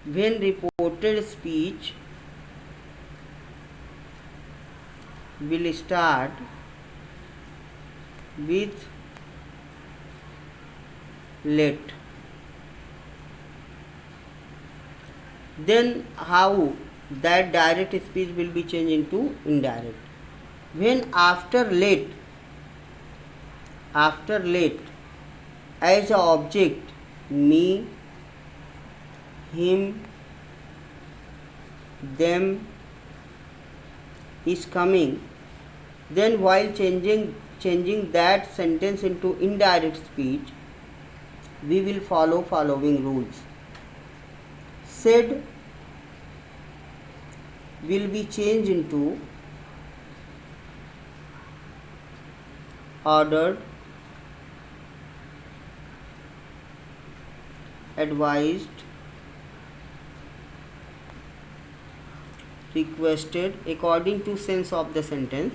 when reported speech will start with let, then how that direct speech will be changed into indirect. When after let as a object me, him, them is coming, then while changing that sentence into indirect speech, we will follow following rules. Said will be changed into ordered, advised, requested according to sense of the sentence.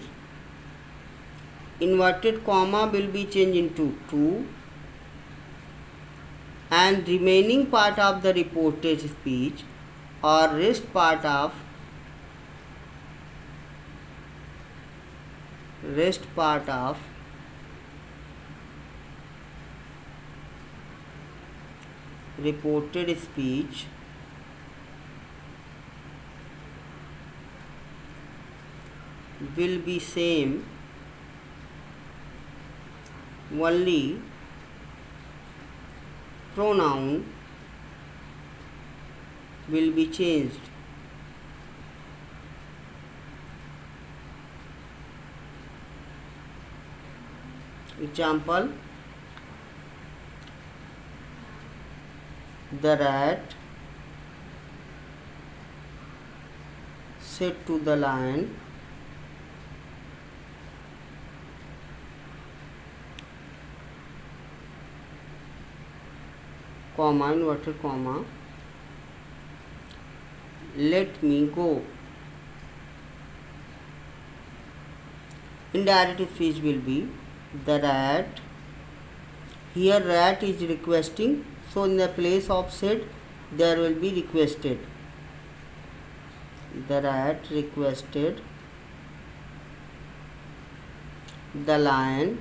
Inverted comma will be changed into to, and remaining part of the reported speech or rest part of reported speech will be same, only pronoun will be changed. Example: the rat said to the lion, comma, inverted comma, let me go. Indirect speech will be the rat. Here rat is requesting, so in the place of said there will be requested. The rat requested the lion.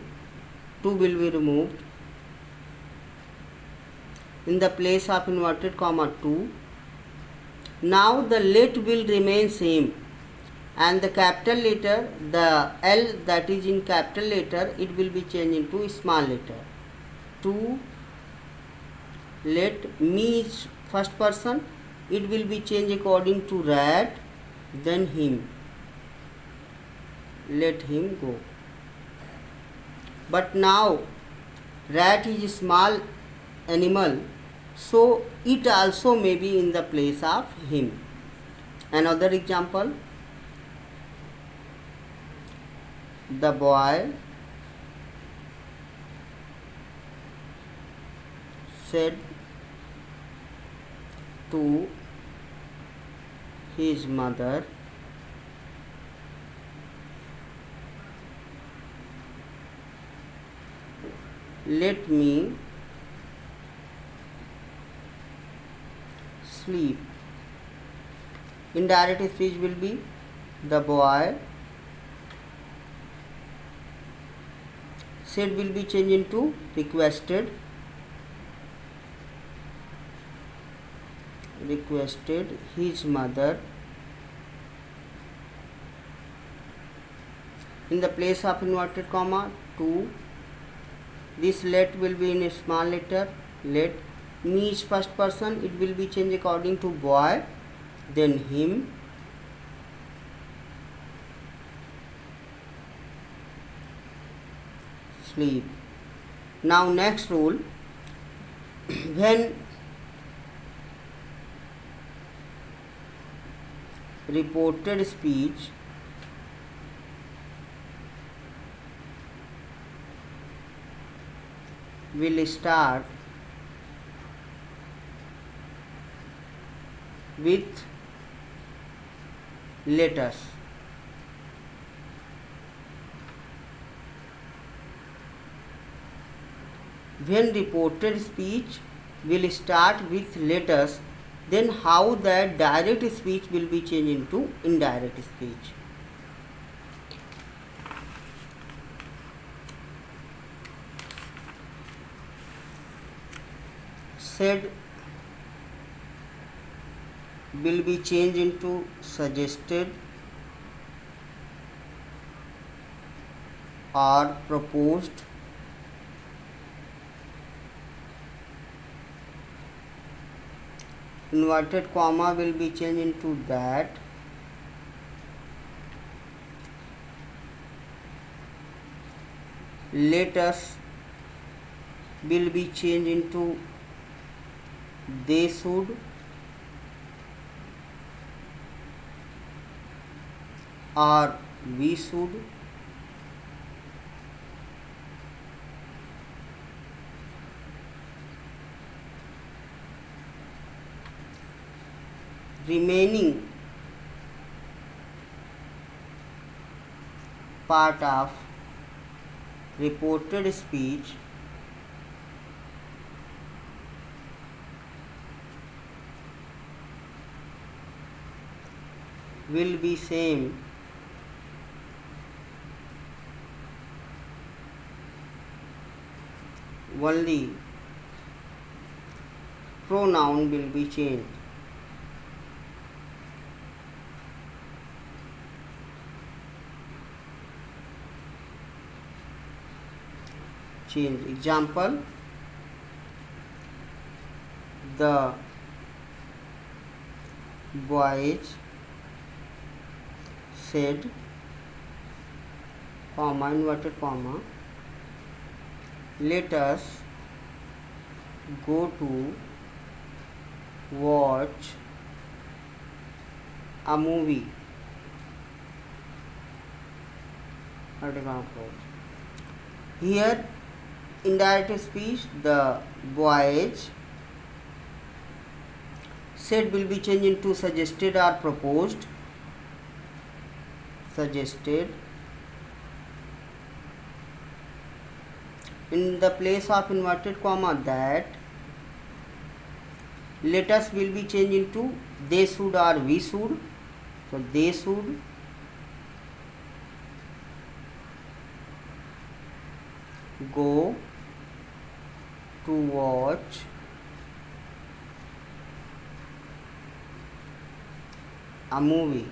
To will be removed. In the place of inverted comma to. Now the let will remain same, and the capital letter, the L that is in capital letter, it will be changed into small letter. To let me is first person, it will be changed according to rat, then him. Let him go. But now rat is a small animal, so it also may be in the place of him. Another example: the boy said to his mother, let me sleep. Indirect speech will be the boy said will be changed into requested his mother. In the place of inverted comma to, this let will be in a small letter. Let me is first person, it will be changed according to boy, then him. Sleep. Now next rule: when reported speech will start with letters. When reported speech will start with letters, then how that direct speech will be changed into indirect speech. Said will be changed into suggested or proposed. Inverted comma will be changed into that. Let us will be changed into they should, or we should. Remaining part of reported speech will be same only pronoun will be changed. Example, the boys said, comma, inverted comma, let us go to watch a movie. Here, indirect speech, the boys said will be changed into suggested or proposed. Suggested. In the place of inverted comma, that. Let us will be changed into they should or we should. So they should go to watch a movie.